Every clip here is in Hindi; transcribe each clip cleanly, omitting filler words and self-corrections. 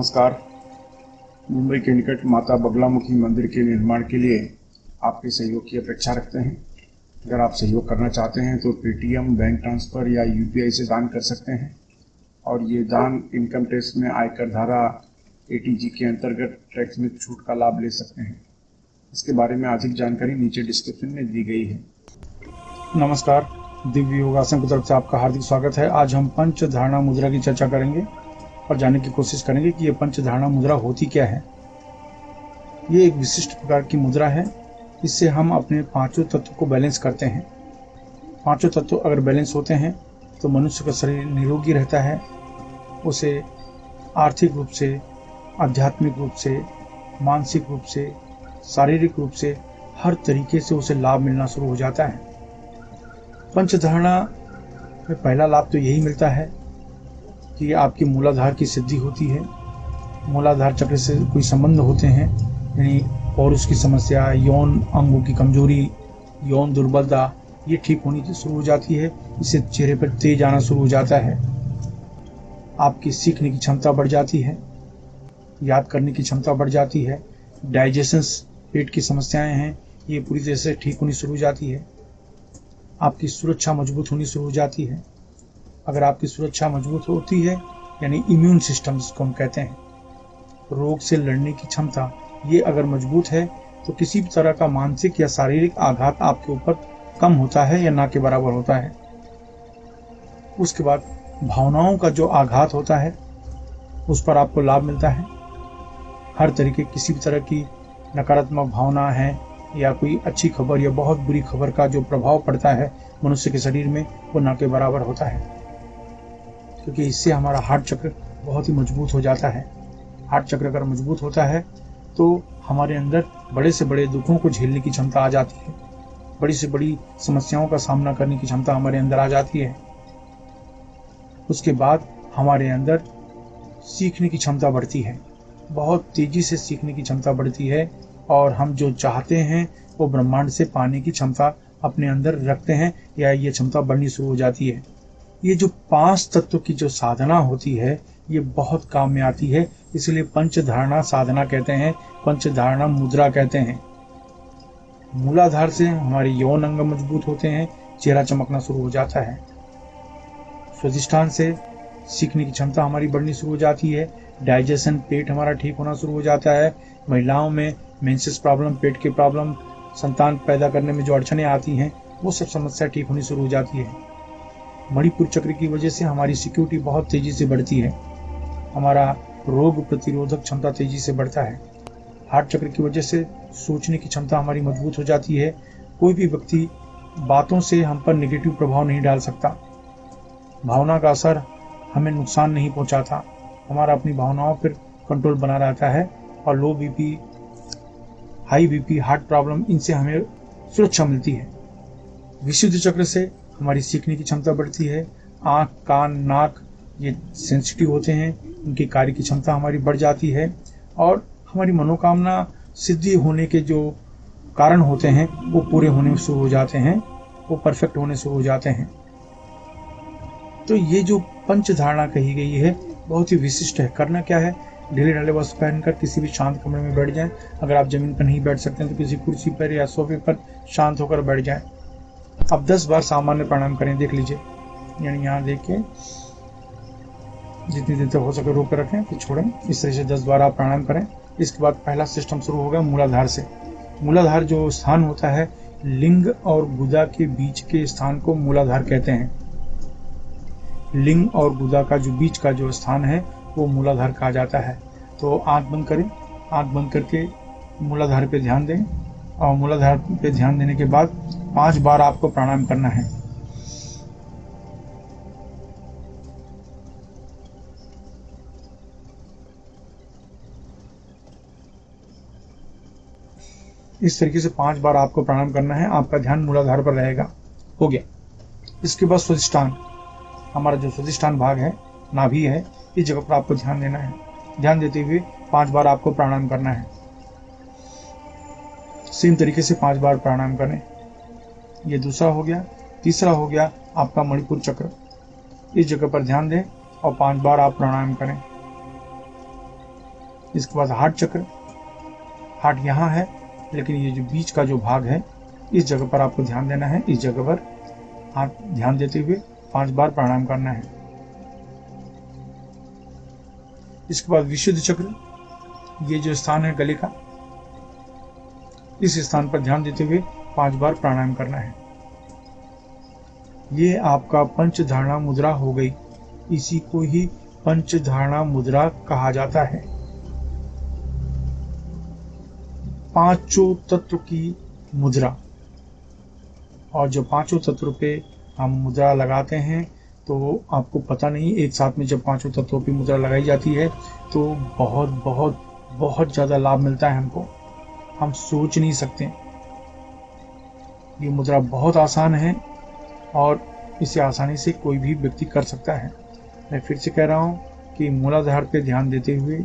नमस्कार। मुंबई के निकट माता बगलामुखी मंदिर के निर्माण के लिए आपके सहयोग की अपेक्षा रखते हैं। अगर आप सहयोग करना चाहते हैं तो पेटीएम, बैंक ट्रांसफ़र या यूपीआई से दान कर सकते हैं और ये दान इनकम टैक्स में आयकर धारा एटीजी के अंतर्गत टैक्स में छूट का लाभ ले सकते हैं। इसके बारे में अधिक जानकारी नीचे डिस्क्रिप्शन में दी गई है। नमस्कार, दिव्य योगासन की तरफ से आपका हार्दिक स्वागत है। आज हम पंच धारणा मुद्रा की चर्चा करेंगे और जानने की कोशिश करेंगे कि ये पंच धारणा मुद्रा होती क्या है। ये एक विशिष्ट प्रकार की मुद्रा है। इससे हम अपने पांचों तत्व को बैलेंस करते हैं। पांचों तत्व अगर बैलेंस होते हैं तो मनुष्य का शरीर निरोगी रहता है। उसे आर्थिक रूप से, आध्यात्मिक रूप से, मानसिक रूप से, शारीरिक रूप से हर तरीके से उसे लाभ मिलना शुरू हो जाता है। पंच धारणा में पहला लाभ तो यही मिलता है कि आपकी मूलाधार की सिद्धि होती है। मूलाधार चक्र से कोई संबंध होते हैं, यानी पौरुष की समस्या, यौन अंगों की कमजोरी, यौन दुर्बलता, ये ठीक होनी शुरू हो जाती है। इससे चेहरे पर तेज आना शुरू हो जाता है। आपकी सीखने की क्षमता बढ़ जाती है, याद करने की क्षमता बढ़ जाती है। डाइजेशन, पेट की समस्याएं हैं, ये पूरी तरह से ठीक होनी शुरू हो जाती है। आपकी सुरक्षा मजबूत होनी शुरू हो जाती है। अगर आपकी सुरक्षा मजबूत होती है, यानी इम्यून सिस्टम जिसको हम कहते हैं, रोग से लड़ने की क्षमता, ये अगर मजबूत है तो किसी भी तरह का मानसिक या शारीरिक आघात आपके ऊपर कम होता है या ना के बराबर होता है। उसके बाद भावनाओं का जो आघात होता है उस पर आपको लाभ मिलता है। हर तरीके किसी भी तरह की नकारात्मक भावना है या कोई अच्छी खबर या बहुत बुरी खबर का जो प्रभाव पड़ता है मनुष्य के शरीर में, वो ना के बराबर होता है, क्योंकि इससे हमारा हार्ट चक्र बहुत ही मजबूत हो जाता है। हार्ट चक्र अगर मजबूत होता है तो हमारे अंदर बड़े से बड़े दुखों को झेलने की क्षमता आ जाती है। बड़ी से बड़ी समस्याओं का सामना करने की क्षमता हमारे अंदर आ जाती है। उसके बाद हमारे अंदर सीखने की क्षमता बढ़ती है, बहुत तेजी से सीखने की क्षमता बढ़ती है और हम जो चाहते हैं वो ब्रह्मांड से पाने की क्षमता अपने अंदर रखते हैं या ये क्षमता बढ़नी शुरू हो जाती है। ये जो पांच तत्व की जो साधना होती है ये बहुत काम में आती है, इसलिए पंच धारणा साधना कहते हैं, पंच धारणा मुद्रा कहते हैं। मूलाधार से हमारे यौन अंग मजबूत होते हैं, चेहरा चमकना शुरू हो जाता है। स्वादिष्ठान से सीखने की क्षमता हमारी बढ़नी शुरू हो जाती है। डाइजेशन, पेट हमारा ठीक होना शुरू हो जाता है। महिलाओं में मेंसेस प्रॉब्लम, पेट की प्रॉब्लम, संतान पैदा करने में जो अड़चने आती हैं वो सब समस्या ठीक होनी शुरू हो जाती है। मणिपुर चक्र की वजह से हमारी सिक्योरिटी बहुत तेजी से बढ़ती है। हमारा रोग प्रतिरोधक क्षमता तेजी से बढ़ता है। हार्ट चक्र की वजह से सोचने की क्षमता हमारी मजबूत हो जाती है। कोई भी व्यक्ति बातों से हम पर नेगेटिव प्रभाव नहीं डाल सकता। भावना का असर हमें नुकसान नहीं पहुंचाता। हमारा अपनी भावनाओं पर कंट्रोल बना रहता है और लो BP, high BP, heart problem, इनसे हमें सुरक्षा मिलती है। विशुद्ध चक्र से हमारी सीखने की क्षमता बढ़ती है। आँख, कान, नाक ये सेंसिटिव होते हैं, उनकी कार्य की क्षमता हमारी बढ़ जाती है और हमारी मनोकामना सिद्धि होने के जो कारण होते हैं वो पूरे होने शुरू हो जाते हैं, वो परफेक्ट होने शुरू हो जाते हैं। तो ये जो पंच धारणा कही गई है बहुत ही विशिष्ट है। करना क्या है, ढीले ढाले वस्त्र पहनकर किसी भी शांत कमरे में बैठ जाएं। अगर आप जमीन पर नहीं बैठ सकते हैं तो किसी कुर्सी पर या सोफे पर शांत होकर बैठ जाएं। अब 10 बार सामान्य प्राणायाम करें, देख लीजिए, यानी यहाँ देख के जितनी देर तक हो सके रोक कर रखें फिर छोड़ें। इस तरह से 10 बार आप प्राणायाम करें। इसके बाद पहला सिस्टम शुरू होगा मूलाधार से। मूलाधार जो स्थान होता है, लिंग और गुदा के बीच के स्थान को मूलाधार कहते हैं। लिंग और गुदा का जो बीच का जो स्थान है वो मूलाधार कहा जाता है। तो आंख बंद करें, आंख बंद करके मूलाधार पे ध्यान दें और मूलाधार पे ध्यान देने के बाद 5 बार आपको प्राणायाम करना है। इस तरीके से 5 बार आपको प्राणायाम करना है। आपका ध्यान मूलाधार पर रहेगा। हो गया। इसके बाद स्वादिष्ठान, हमारा जो स्वादिष्ठान भाग है, नाभि है, इस जगह पर आपको ध्यान देना है। ध्यान देते हुए 5 बार आपको प्राणायाम करना है। सेम तरीके से 5 बार प्राणायाम करें। ये दूसरा हो गया। तीसरा हो गया आपका मणिपुर चक्र। इस जगह पर ध्यान दें और 5 बार आप प्राणायाम करें। इसके बाद हार्ट चक्र। हार्ट यहाँ है, लेकिन ये जो बीच का जो भाग है, इस जगह पर आपको ध्यान देना है। इस जगह पर हाथ ध्यान देते हुए 5 बार प्राणायाम करना है। इसके बाद विशुद्ध चक्र, ये जो स्थान है गले का, इस स्थान पर ध्यान देते हुए 5 बार प्राणायाम करना है। ये आपका पंचधारणा मुद्रा हो गई। इसी को ही पंचधारणा मुद्रा कहा जाता है। पांचों तत्व की मुद्रा। और जो पांचों तत्व पे हम मुद्रा लगाते हैं, तो आपको पता नहीं, एक साथ में जब पांचों तत्वों की मुद्रा लगाई जाती है तो बहुत बहुत बहुत ज़्यादा लाभ मिलता है हमको। हम सोच नहीं सकते। ये मुद्रा बहुत आसान है और इसे आसानी से कोई भी व्यक्ति कर सकता है। मैं फिर से कह रहा हूँ कि मूलाधार पे ध्यान देते हुए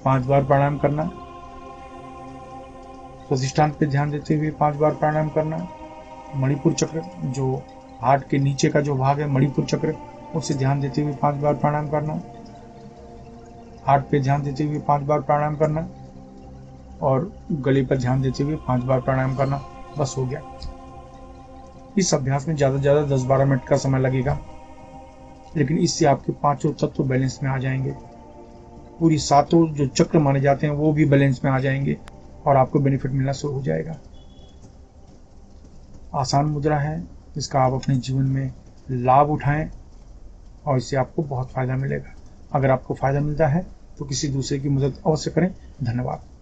5 बार प्राणायाम करना, स्वादिष्ठान पे ध्यान देते हुए 5 बार प्राणायाम करना, मणिपुर चक्र, जो हार्ट के नीचे का जो भाग है मणिपुर चक्र, उसे ध्यान देते हुए 5 बार प्राणायाम करना, हार्ट पे ध्यान देते हुए 5 बार प्राणायाम करना और गले पर ध्यान देते हुए 5 बार प्राणायाम करना। बस हो गया। इस अभ्यास में ज़्यादा से ज़्यादा 10-12 मिनट का समय लगेगा, लेकिन इससे आपके पांचों तत्व बैलेंस में आ जाएंगे। पूरी 7 जो चक्र माने जाते हैं वो भी बैलेंस में आ जाएंगे और आपको बेनिफिट मिलना शुरू हो जाएगा। आसान मुद्रा है, इसका आप अपने जीवन में लाभ उठाएं और इससे आपको बहुत फायदा मिलेगा। अगर आपको फायदा मिलता है तो किसी दूसरे की मदद अवश्य करें। धन्यवाद।